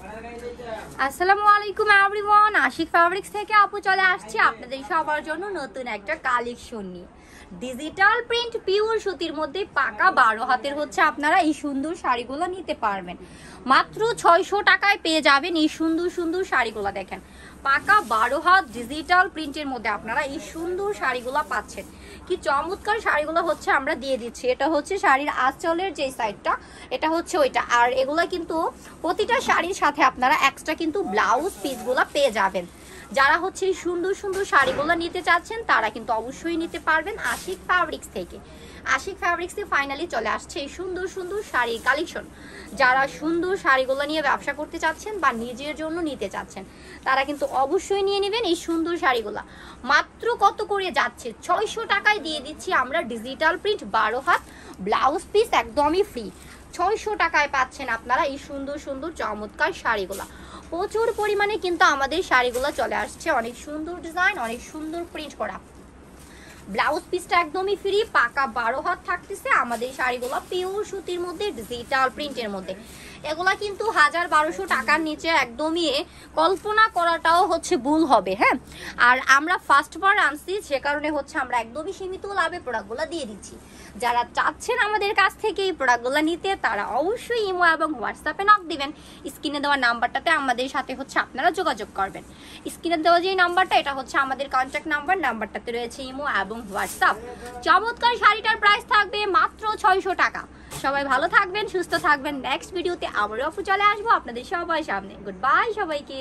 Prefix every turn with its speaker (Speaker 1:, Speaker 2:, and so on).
Speaker 1: আসসালামু আলাইকুম everyone, Ashiq fabrics থেকে আপু চলে আসছে আপনাদের সবার জন্য নতুন একটা কালেকশন নিয়ে। ডিজিটাল প্রিন্ট পিওর সুতির মধ্যে পাকা 12 হাতের হচ্ছে আপনারা এই সুন্দর শাড়িগুলো নিতে পারবেন। মাত্র 600 টাকায় পেয়ে যাবেন এই সুন্দর সুন্দর শাড়িগুলো। দেখেন পাকা 12 হাত ডিজিটাল প্রিন্টের মধ্যে আপনারা এই সুন্দর শাড়িগুলো পাচ্ছেন। কি চমৎকার শাড়িগুলো হচ্ছে আমরা দিয়ে দিচ্ছি। এটা হচ্ছে শাড়ির আঁচলের যে সাইডটা, এটা হচ্ছে ওইটা। আর এগুলা কিন্তু প্রতিটা শাড়ির সাথে আপনারা এক্সট্রা কিন্তু ব্লাউজ পিসগুলো পেয়ে যাবেন। যারা হচ্ছে এই সুন্দর সুন্দর শাড়িগুলো নিতে চাচ্ছেন তারা কিন্তু অবশ্যই নিতে পারবেন আশিক ফ্যাব্রিক্স থেকে। আশিক ফ্যাব্রিক্সে ফাইনালি চলে আসছে এই সুন্দর সুন্দর শাড়ির কালেকশন। যারা সুন্দর শাড়িগুলো নিয়ে ব্যবসা করতে চাচ্ছেন বা নিজের জন্য নিতে চাচ্ছেন তারা কিন্তু অবশ্যই নিয়ে নেবেন এই সুন্দর শাড়িগুলো। মাত্র কত করে যাচ্ছে? 600 টাকায় দিয়ে দিচ্ছি আমরা ডিজিটাল প্রিন্ট 12 হাত ব্লাউজ পিস একদমই ফ্রি। 600 টাকায় পাচ্ছেন আপনারা এই সুন্দর সুন্দর চমৎকার শাড়িগুলো। প্রচুর পরিমাণে কিন্তু আমাদের শাড়িগুলো চলে আসছে, অনেক সুন্দর ডিজাইন, অনেক সুন্দর প্রিন্ট করা। ব্লাউজ পিসটা একদমই ফ্রি, পাকা 12 হাত থাকতেছে আমাদের শাড়িগুলো পিওর সুতির মধ্যে ডিজিটাল প্রিন্টের মধ্যে। এগুলা কিন্তু 1000-1200 টাকার নিচে একদমই কল্পনা করাটাও হচ্ছে ভুল হবে। হ্যাঁ, আর আমরা ফার্স্ট বার আনছি সে কারণে হচ্ছে আমরা একদমই সীমিত লাভে প্রোডাক্টগুলো দিয়ে দিচ্ছি। যারা চাচ্ছেন আমাদের কাছ থেকে এই প্রোডাক্টগুলো নিতে তারা অবশ্যই ইমো এবং হোয়াটসঅ্যাপে নক দিবেন। স্ক্রিনে দেওয়া নাম্বারটাতে আমাদের সাথে হচ্ছে আপনারা যোগাযোগ করবেন। স্ক্রিনে দেওয়া যে নাম্বারটা এটা হচ্ছে আমাদের কন্ট্যাক্ট নাম্বার, নাম্বারটাতে রয়েছে ইমো এবং হোয়াটসঅ্যাপ। চমৎকার শাড়িটার প্রাইস থাকবে মাত্র 600 টাকা। সবাই ভালো থাকবেন, সুস্থ থাকবেন। নেক্সট ভিডিওতে আবারও চলে আসবো আপনাদের সবার সামনে। গুড বাই সবাইকে।